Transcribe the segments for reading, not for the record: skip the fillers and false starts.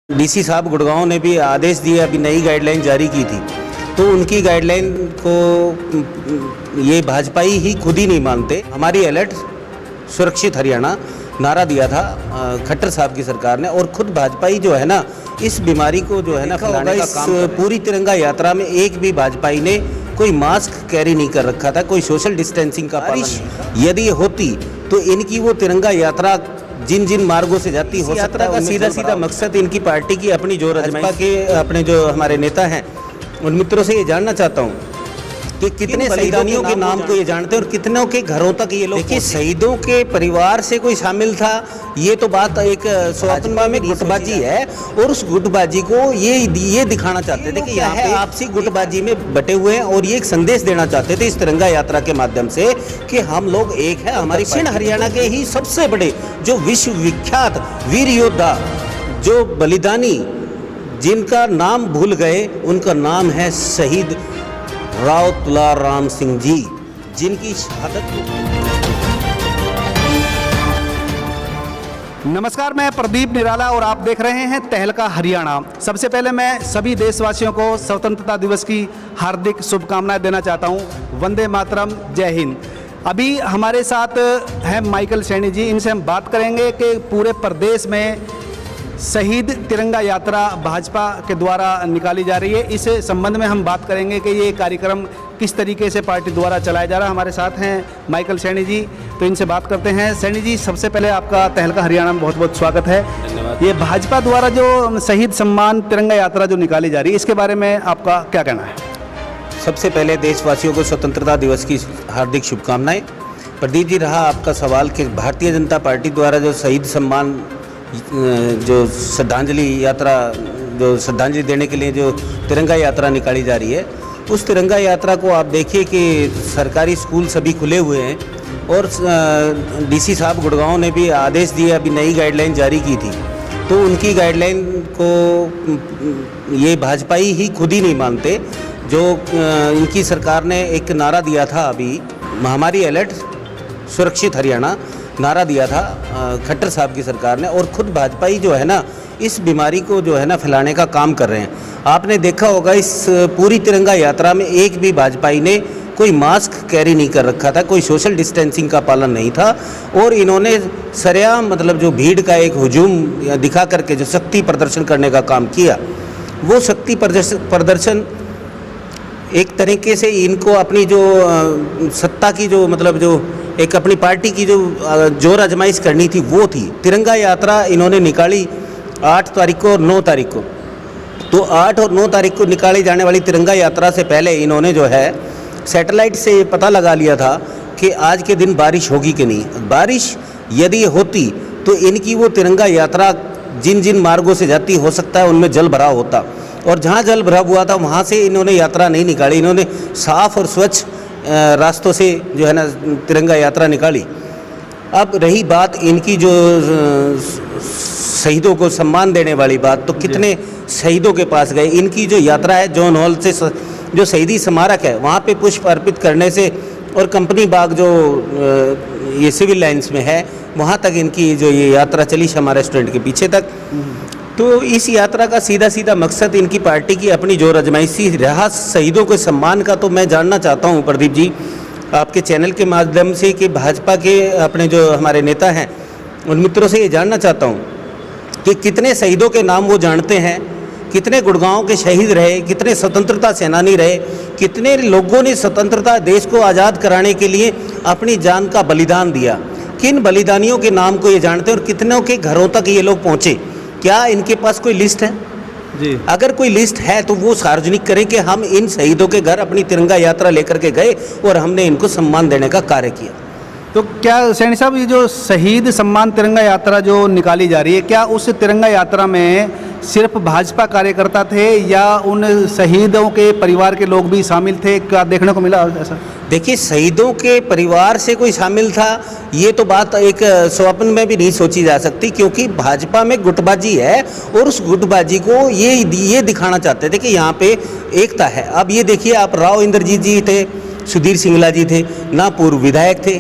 DC साहब गुड़गांव ने भी आदेश दिए, अभी नई गाइडलाइन जारी की थी, तो उनकी गाइडलाइन को ये भाजपाई ही खुद ही नहीं मानते। हमारी अलर्ट सुरक्षित हरियाणा नारा दिया था खट्टर साहब की सरकार ने, और खुद भाजपाई जो है ना इस बीमारी को जो है ना फैलाने का काम, पूरी तिरंगा यात्रा में एक भी भाजपाई ने कोई मास्क कैरी नहीं कर रखा था, कोई सोशल डिस्टेंसिंग का पालन। यदि होती तो इनकी वो तिरंगा यात्रा जिन जिन मार्गों से जाती हो सकता है, सीधा सीधा मकसद इनकी पार्टी की अपनी जो भाजपा के अपने जो हमारे नेता हैं उन मित्रों से ये जानना चाहता हूँ कि कितने शहीदानियों के नाम को ये जानते हैं और कितनों के घरों तक ये लोग। देखिए, शहीदों के परिवार से कोई शामिल था, ये तो बात एक स्वप्न में गुटबाजी है, और उस गुटबाजी को ये दिखाना चाहते थे कि यहाँ पे आपसी गुटबाजी में बटे हुए हैं, और ये एक संदेश देना चाहते थे इस तिरंगा यात्रा के माध्यम से कि हम लोग एक है। हमारी दक्षिण हरियाणा के ही सबसे बड़े जो विश्व विख्यात वीर योद्धा, जो बलिदानी, जिनका नाम भूल गए, उनका नाम है शहीद राव तुलाराम सिंह जी, जिनकी शहादत। नमस्कार, मैं प्रदीप निराला और आप देख रहे हैं तहलका हरियाणा। सबसे पहले मैं सभी देशवासियों को स्वतंत्रता दिवस की हार्दिक शुभकामनाएं देना चाहता हूं। वंदे मातरम, जय हिंद। अभी हमारे साथ हैं माइकल सैनी जी, इनसे हम बात करेंगे कि पूरे प्रदेश में शहीद तिरंगा यात्रा भाजपा के द्वारा निकाली जा रही है। इस संबंध में हम बात करेंगे कि ये कार्यक्रम किस तरीके से पार्टी द्वारा चलाया जा रहा है। हमारे साथ हैं माइकल सैनी जी, तो इनसे बात करते हैं। सैनी जी, सबसे पहले आपका तहलका हरियाणा में बहुत बहुत स्वागत है। धन्यवाद। ये भाजपा द्वारा जो शहीद सम्मान तिरंगा यात्रा जो निकाली जा रही है, इसके बारे में आपका क्या कहना है? सबसे पहले देशवासियों को स्वतंत्रता दिवस की हार्दिक शुभकामनाएं। प्रदीप जी, रहा आपका सवाल कि भारतीय जनता पार्टी द्वारा जो शहीद सम्मान जो श्रद्धांजलि यात्रा, जो श्रद्धांजलि देने के लिए जो तिरंगा यात्रा निकाली जा रही है, उस तिरंगा यात्रा को आप देखिए कि सरकारी स्कूल सभी खुले हुए हैं, और डीसी साहब गुड़गांव ने भी आदेश दिए, अभी नई गाइडलाइन जारी की थी, तो उनकी गाइडलाइन को ये भाजपाई ही खुद ही नहीं मानते। जो इनकी सरकार ने एक नारा दिया था, अभी हमारी अलर्ट सुरक्षित हरियाणा नारा दिया था खट्टर साहब की सरकार ने, और खुद भाजपाई जो है ना इस बीमारी को जो है ना फैलाने का काम कर रहे हैं। आपने देखा होगा इस पूरी तिरंगा यात्रा में एक भी भाजपाई ने कोई मास्क कैरी नहीं कर रखा था, कोई सोशल डिस्टेंसिंग का पालन नहीं था, और इन्होंने सरेआम मतलब जो भीड़ का एक हुजूम दिखा करके जो शक्ति प्रदर्शन करने का काम किया, वो शक्ति प्रदर्शन एक तरीके से इनको अपनी जो सत्ता की जो मतलब जो एक अपनी पार्टी की जो जोर आजमाइश करनी थी वो थी। तिरंगा यात्रा इन्होंने निकाली 8 तारीख को और 9 तारीख को, तो 8 और 9 तारीख को निकाली जाने वाली तिरंगा यात्रा से पहले इन्होंने जो है सैटेलाइट से पता लगा लिया था कि आज के दिन बारिश होगी कि नहीं। बारिश यदि होती तो इनकी वो तिरंगा यात्रा जिन जिन मार्गों से जाती हो सकता है उनमें जल भराव होता, और जहाँ जल भराव हुआ था वहाँ से इन्होंने यात्रा नहीं निकाली। इन्होंने साफ और स्वच्छ रास्तों से जो है ना तिरंगा यात्रा निकाली। अब रही बात इनकी जो शहीदों को सम्मान देने वाली बात, तो कितने शहीदों के पास गए। इनकी जो यात्रा है जॉन हॉल से जो शहीदी स्मारक है वहाँ पे पुष्प अर्पित करने से, और कंपनी बाग जो ये सिविल लाइंस में है वहाँ तक इनकी जो ये यात्रा चली शमा रेस्टोरेंट के पीछे तक। तो इस यात्रा का सीधा सीधा मकसद इनकी पार्टी की अपनी जोर आजमाइशी रहा शहीदों के सम्मान का। तो मैं जानना चाहता हूं प्रदीप जी आपके चैनल के माध्यम से कि भाजपा के अपने जो हमारे नेता हैं उन मित्रों से ये जानना चाहता हूं कि कितने शहीदों के नाम वो जानते हैं, कितने गुड़गांव के शहीद रहे, कितने स्वतंत्रता सेनानी रहे, कितने लोगों ने स्वतंत्रता देश को आज़ाद कराने के लिए अपनी जान का बलिदान दिया। किन बलिदानियों के नाम को ये जानते हैं और कितनों के घरों तक ये लोग पहुँचे। क्या इनके पास कोई लिस्ट है? जी, अगर कोई लिस्ट है तो वो सार्वजनिक करें कि हम इन शहीदों के घर अपनी तिरंगा यात्रा लेकर के गए और हमने इनको सम्मान देने का कार्य किया। तो क्या सैनी साहब, ये जो शहीद सम्मान तिरंगा यात्रा जो निकाली जा रही है, क्या उस तिरंगा यात्रा में सिर्फ भाजपा कार्यकर्ता थे या उन शहीदों के परिवार के लोग भी शामिल थे? क्या देखने को मिला ऐसा? देखिए, शहीदों के परिवार से कोई शामिल था ये तो बात एक स्वप्न में भी नहीं सोची जा सकती, क्योंकि भाजपा में गुटबाजी है, और उस गुटबाजी को ये दिखाना चाहते थे कि यहाँ पे एकता है। अब ये देखिए, आप राव इंद्रजीत जी थे, सुधीर सिंगला जी थे, ना पूर्व विधायक थे,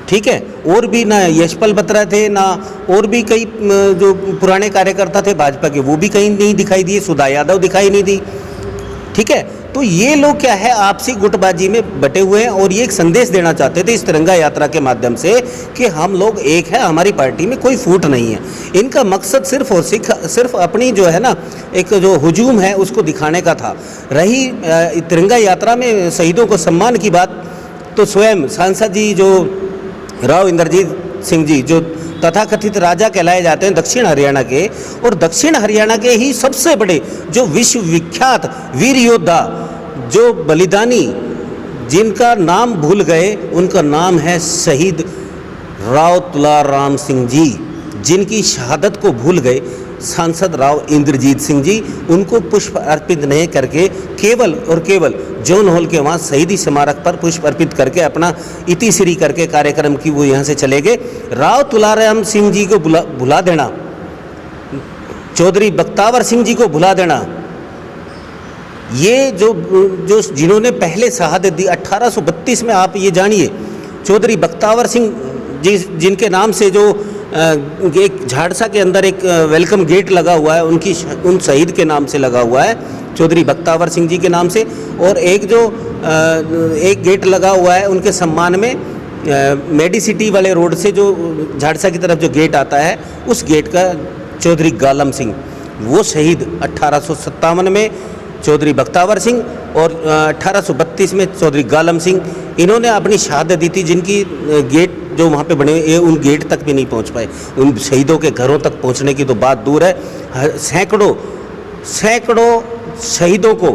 ठीक है, और भी ना यशपाल बत्रा थे, ना और भी कई जो पुराने कार्यकर्ता थे भाजपा के, वो भी कहीं नहीं दिखाई दिए, सुधा यादव दिखाई नहीं दी। ठीक है, तो ये लोग क्या है आपसी गुटबाजी में बटे हुए हैं और ये एक संदेश देना चाहते थे इस तिरंगा यात्रा के माध्यम से कि हम लोग एक है, हमारी पार्टी में कोई फूट नहीं है। इनका मकसद सिर्फ और सिर्फ अपनी जो है ना एक जो हुजूम है उसको दिखाने का था। रही तिरंगा यात्रा में शहीदों को सम्मान की बात, तो स्वयं सांसद जी जो राव इंद्रजीत सिंह जी जो तथाकथित राजा कहलाए जाते हैं दक्षिण हरियाणा के, और दक्षिण हरियाणा के ही सबसे बड़े जो विश्व विख्यात वीर योद्धा जो बलिदानी जिनका नाम भूल गए, उनका नाम है शहीद राव तुलाराम सिंह जी, जिनकी शहादत को भूल गए सांसद राव इंद्रजीत सिंह जी, उनको पुष्प अर्पित नहीं करके केवल और केवल जॉन हॉल के वहाँ शहीदी स्मारक पर पुष्प अर्पित करके अपना इतिश्री करके कार्यक्रम की वो यहाँ से चले गए। राव तुलाराम सिंह जी को भुला देना, चौधरी बख्तावर सिंह जी को भुला देना, ये जो जिन्होंने पहले शहादत दी 1832 में, आप ये जानिए चौधरी बख्तावर सिंह जी जिनके नाम से जो एक झाड़सा के अंदर एक वेलकम गेट लगा हुआ है, उन शहीद के नाम से लगा हुआ है, चौधरी बख्तावर सिंह जी के नाम से, और एक जो एक गेट लगा हुआ है उनके सम्मान में मेडिसिटी वाले रोड से जो झाड़सा की तरफ जो गेट आता है, उस गेट का चौधरी गालम सिंह, वो शहीद 1857 में चौधरी बख्तावर सिंह और 1832 में चौधरी गालम सिंह, इन्होंने अपनी शहादत दी थी, जिनकी गेट जो वहाँ पे बने हुए उन गेट तक भी नहीं पहुँच पाए। उन शहीदों के घरों तक पहुँचने की तो बात दूर है। सैकड़ों शहीदों को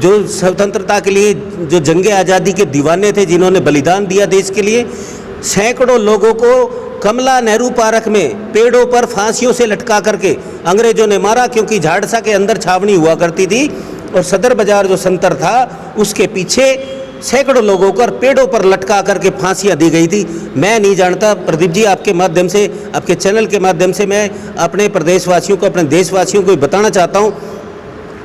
जो स्वतंत्रता के लिए जो जंगे आज़ादी के दीवाने थे, जिन्होंने बलिदान दिया देश के लिए, सैकड़ों लोगों को कमला नेहरू पार्क में पेड़ों पर फांसियों से लटका करके अंग्रेजों ने मारा, क्योंकि झाड़सा के अंदर छावनी हुआ करती थी और सदर बाजार जो सेंटर था उसके पीछे सैकड़ों लोगों को पेड़ों पर लटका करके फांसियां दी गई थी। मैं नहीं जानता, प्रदीप जी आपके माध्यम से, आपके चैनल के माध्यम से मैं अपने प्रदेशवासियों को, अपने देशवासियों को बताना चाहता हूं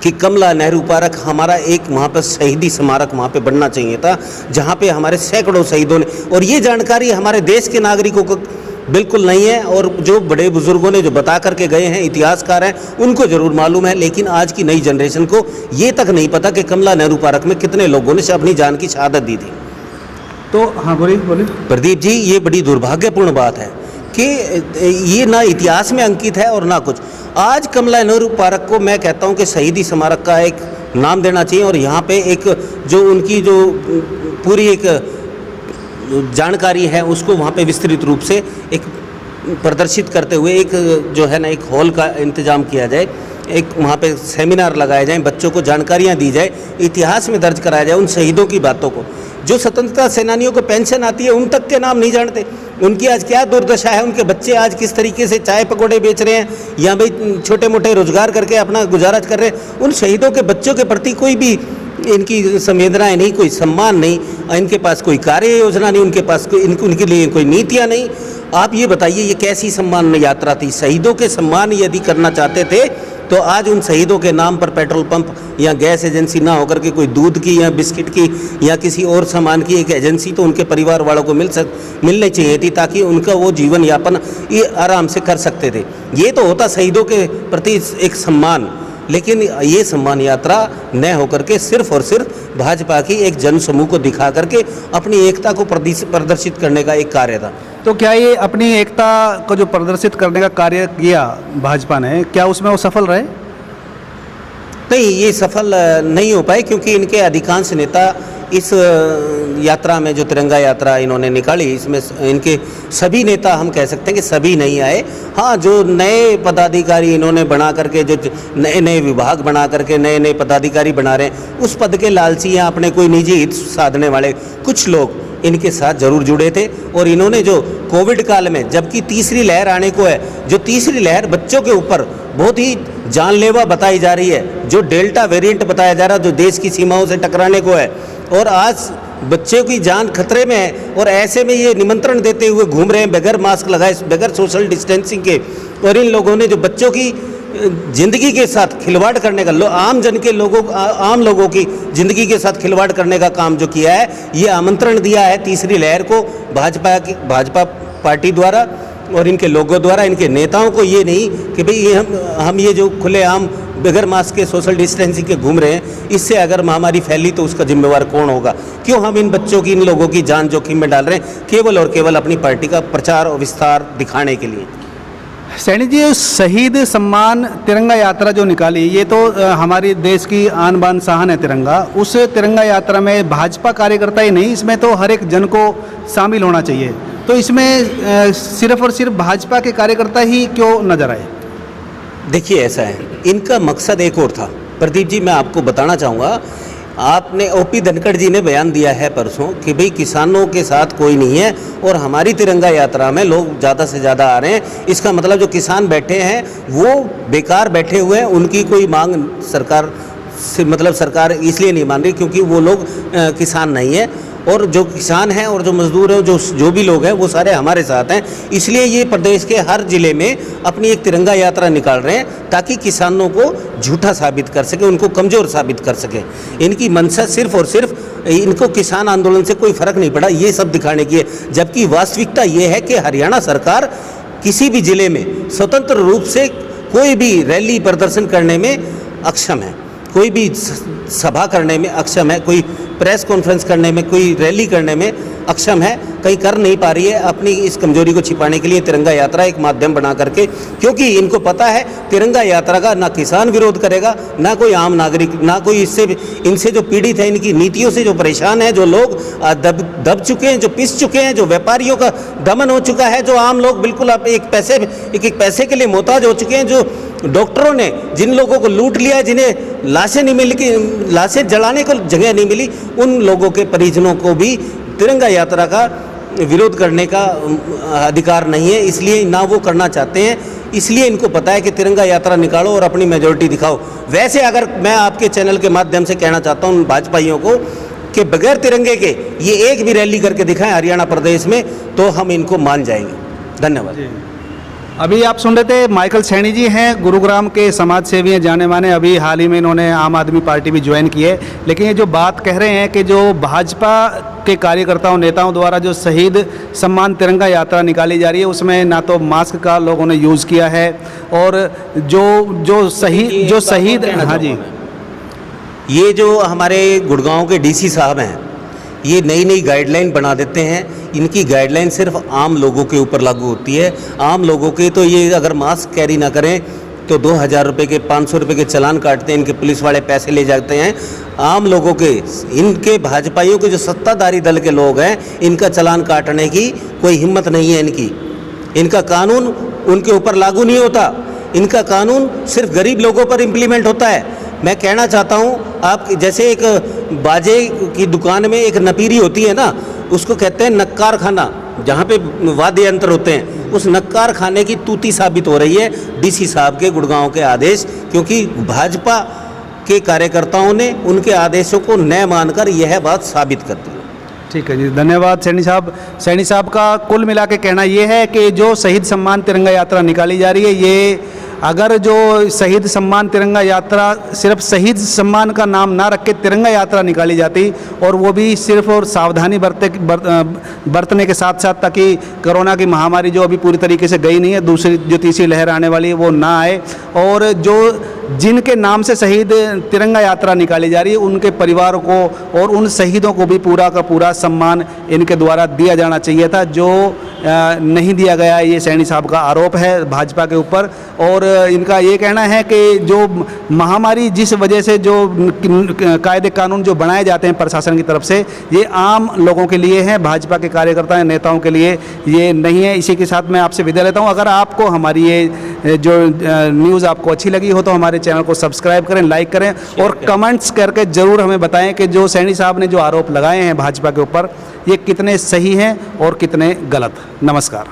कि कमला नेहरू पार्क हमारा एक वहाँ पर शहीदी स्मारक वहाँ पे बनना चाहिए था, जहाँ पे हमारे सैकड़ों शहीदों ने, और ये जानकारी हमारे देश के नागरिकों को बिल्कुल नहीं है, और जो बड़े बुजुर्गों ने जो बता करके गए हैं, इतिहासकार हैं, उनको ज़रूर मालूम है, लेकिन आज की नई जनरेशन को ये तक नहीं पता कि कमला नेहरू पार्क में कितने लोगों ने अपनी जान की शहादत दी थी। तो हाँ बोलिए प्रदीप जी, ये बड़ी दुर्भाग्यपूर्ण बात है कि ये ना इतिहास में अंकित है और ना कुछ। आज कमला नेहरू पार्क को मैं कहता हूँ कि शहीदी स्मारक का एक नाम देना चाहिए, और यहाँ पे एक जो उनकी जो पूरी एक जानकारी है उसको वहाँ पे विस्तृत रूप से एक प्रदर्शित करते हुए एक जो है ना एक हॉल का इंतजाम किया जाए, एक वहाँ पे सेमिनार लगाए जाएं, बच्चों को जानकारियाँ दी जाए, इतिहास में दर्ज कराया जाए उन शहीदों की बातों को। जो स्वतंत्रता सेनानियों को पेंशन आती है उन तक के नाम नहीं जानते, उनकी आज क्या दुर्दशा है, उनके बच्चे आज किस तरीके से चाय पकौड़े बेच रहे हैं या भाई छोटे मोटे रोजगार करके अपना गुजारा कर रहे हैं। उन शहीदों के बच्चों के प्रति कोई भी इनकी संवेदनाएं नहीं, कोई सम्मान नहीं, इनके पास कोई कार्य योजना नहीं, उनके पास कोई उनके लिए कोई नीतियाँ नहीं। आप ये बताइए ये कैसी सम्मान यात्रा थी? शहीदों के सम्मान यदि करना चाहते थे तो आज उन शहीदों के नाम पर पेट्रोल पंप या गैस एजेंसी ना होकर के कोई दूध की या बिस्किट की या किसी और सामान की एक एजेंसी तो उनके परिवार वालों को मिलनी चाहिए थी, ताकि उनका वो जीवन यापन ये आराम से कर सकते थे। ये तो होता शहीदों के प्रति एक सम्मान, लेकिन ये सम्मान यात्रा न होकर के सिर्फ और सिर्फ भाजपा की एक जन समूह को दिखा करके अपनी एकता को प्रदर्शित करने का एक कार्य था। तो क्या ये अपनी एकता को जो प्रदर्शित करने का कार्य किया भाजपा ने, क्या उसमें वो सफल रहे? नहीं, ये सफल नहीं हो पाए, क्योंकि इनके अधिकांश नेता इस यात्रा में जो तिरंगा यात्रा इन्होंने निकाली, इसमें इनके सभी नेता, हम कह सकते हैं कि सभी नहीं आए। हाँ, जो नए पदाधिकारी इन्होंने बना करके, जो नए नए विभाग बना करके नए नए पदाधिकारी बना रहे हैं, उस पद के लालची या अपने कोई निजी हित साधने वाले कुछ लोग इनके साथ जरूर जुड़े थे। और इन्होंने जो कोविड काल में, जबकि तीसरी लहर आने को है, जो तीसरी लहर बच्चों के ऊपर बहुत ही जानलेवा बताई जा रही है, जो डेल्टा वेरिएंट बताया जा रहा है, जो देश की सीमाओं से टकराने को है, और आज बच्चों की जान खतरे में है, और ऐसे में ये निमंत्रण देते हुए घूम रहे हैं बगैर मास्क लगाए, बगैर सोशल डिस्टेंसिंग के। और इन लोगों ने जो बच्चों की ज़िंदगी के साथ खिलवाड़ करने का, आम जन के लोगों, आम लोगों की ज़िंदगी के साथ खिलवाड़ करने का काम जो किया है, ये आमंत्रण दिया है तीसरी लहर को, भाजपा पार्टी द्वारा और इनके लोगों द्वारा, इनके नेताओं को ये नहीं कि भाई ये हम ये जो खुलेआम बगैर मास्क के सोशल डिस्टेंसिंग के घूम रहे हैं, इससे अगर महामारी फैली तो उसका जिम्मेवार कौन होगा? क्यों हम इन बच्चों की, इन लोगों की जान जोखिम में डाल रहे हैं केवल और केवल अपनी पार्टी का प्रचार और विस्तार दिखाने के लिए? सैनी जी, शहीद सम्मान तिरंगा यात्रा जो निकाली, ये तो हमारी देश की आन बान शान है तिरंगा। उस तिरंगा यात्रा में भाजपा कार्यकर्ता ही नहीं, इसमें तो हर एक जन को शामिल होना चाहिए। तो इसमें सिर्फ और सिर्फ भाजपा के कार्यकर्ता ही क्यों नजर आए? देखिए, ऐसा है, इनका मकसद एक और था। प्रदीप जी, मैं आपको बताना चाहूँगा, आपने ओपी धनखड़ जी ने बयान दिया है परसों कि भाई किसानों के साथ कोई नहीं है और हमारी तिरंगा यात्रा में लोग ज़्यादा से ज़्यादा आ रहे हैं। इसका मतलब जो किसान बैठे हैं वो बेकार बैठे हुए हैं, उनकी कोई मांग सरकार से, मतलब सरकार इसलिए नहीं मान रही क्योंकि वो लोग किसान नहीं है, और जो किसान हैं और जो मजदूर हैं, जो भी लोग हैं वो सारे हमारे साथ हैं। इसलिए ये प्रदेश के हर ज़िले में अपनी एक तिरंगा यात्रा निकाल रहे हैं ताकि किसानों को झूठा साबित कर सके, उनको कमज़ोर साबित कर सके। इनकी मंशा सिर्फ और सिर्फ इनको किसान आंदोलन से कोई फ़र्क नहीं पड़ा, ये सब दिखाने की है। जबकि वास्तविकता ये है कि हरियाणा सरकार किसी भी ज़िले में स्वतंत्र रूप से कोई भी रैली प्रदर्शन करने में अक्षम है, कोई भी सभा करने में अक्षम है, कोई प्रेस कॉन्फ्रेंस करने में, कोई रैली करने में अक्षम है, कहीं कर नहीं पा रही है। अपनी इस कमजोरी को छिपाने के लिए तिरंगा यात्रा एक माध्यम बना करके, क्योंकि इनको पता है तिरंगा यात्रा का ना किसान विरोध करेगा, ना कोई आम नागरिक, ना कोई इनसे जो पीड़ित है, इनकी नीतियों से जो परेशान है, जो लोग दब चुके हैं, जो पिस चुके हैं, जो व्यापारियों का दमन हो चुका है, जो आम लोग बिल्कुल अब एक पैसे के लिए मोहताज हो चुके हैं, जो डॉक्टरों ने जिन लोगों को लूट लिया, जिन्हें लाशें नहीं मिली, लाशें जलाने को जगह नहीं मिली, उन लोगों के परिजनों को भी तिरंगा यात्रा का विरोध करने का अधिकार नहीं है। इसलिए ना वो करना चाहते हैं, इसलिए इनको पता है कि तिरंगा यात्रा निकालो और अपनी मेजॉरिटी दिखाओ। वैसे अगर मैं आपके चैनल के माध्यम से कहना चाहता हूँ भाजपाइयों को कि बगैर तिरंगे के ये एक भी रैली करके दिखाएं हरियाणा प्रदेश में, तो हम इनको मान जाएंगे। धन्यवाद। अभी आप सुन रहे थे माइकल सैनी जी हैं, गुरुग्राम के समाज सेवी हैं, जाने माने। अभी हाल ही में इन्होंने आम आदमी पार्टी भी ज्वाइन की है। लेकिन ये जो बात कह रहे हैं कि जो भाजपा के कार्यकर्ताओं, नेताओं द्वारा जो शहीद सम्मान तिरंगा यात्रा निकाली जा रही है, उसमें ना तो मास्क का लोगों ने यूज़ किया है, और जो शहीद हाँ जी, ये जो हमारे गुड़गांव के डीसी साहब हैं, ये नई नई गाइडलाइन बना देते हैं। इनकी गाइडलाइन सिर्फ आम लोगों के ऊपर लागू होती है। आम लोगों के तो ये अगर मास्क कैरी ना करें तो 2000 रुपये के, 500 रुपये के चालान काटते हैं, इनके पुलिस वाले पैसे ले जाते हैं। आम लोगों के, इनके भाजपाइयों के जो सत्ताधारी दल के लोग हैं, इनका चालान काटने की कोई हिम्मत नहीं है इनकी। इनका कानून उनके ऊपर लागू नहीं होता, इनका कानून सिर्फ गरीब लोगों पर इम्प्लीमेंट होता है। मैं कहना चाहता हूँ, आप जैसे एक बाजे की दुकान में एक नपीरी होती है ना, उसको कहते हैं नक्कार खाना, जहाँ पे वाद्य यंत्र होते हैं, उस नक्कार खाने की तूती साबित हो रही है डीसी साहब के गुड़गांव के आदेश, क्योंकि भाजपा के कार्यकर्ताओं ने उनके आदेशों को न मानकर यह बात साबित कर दी। ठीक है जी, धन्यवाद सैनी साहब। सैनी साहब का कुल मिला के कहना ये है कि जो शहीद सम्मान तिरंगा यात्रा निकाली जा रही है, ये अगर जो शहीद सम्मान तिरंगा यात्रा सिर्फ शहीद सम्मान का नाम ना रख के तिरंगा यात्रा निकाली जाती, और वो भी सिर्फ और सावधानी बरतने के साथ साथ, ताकि कोरोना की महामारी जो अभी पूरी तरीके से गई नहीं है, दूसरी जो तीसरी लहर आने वाली है वो ना आए, और जो जिनके नाम से शहीद तिरंगा यात्रा निकाली जा रही है उनके परिवारों को और उन शहीदों को भी पूरा का पूरा सम्मान इनके द्वारा दिया जाना चाहिए था, जो नहीं दिया गया। ये सैनी साहब का आरोप है भाजपा के ऊपर, और इनका ये कहना है कि जो महामारी जिस वजह से जो कायदे कानून जो बनाए जाते हैं प्रशासन की तरफ से, ये आम लोगों के लिए हैं, भाजपा के कार्यकर्ता नेताओं के लिए ये नहीं है। इसी के साथ मैं आपसे विदा लेता हूँ। अगर आपको हमारी ये जो न्यूज़ आपको अच्छी लगी हो तो हमारे चैनल को सब्सक्राइब करें, लाइक करें, और कमेंट्स करके ज़रूर हमें बताएं कि जो सैनी साहब ने जो आरोप लगाए हैं भाजपा के ऊपर, ये कितने सही हैं और कितने गलत। नमस्कार।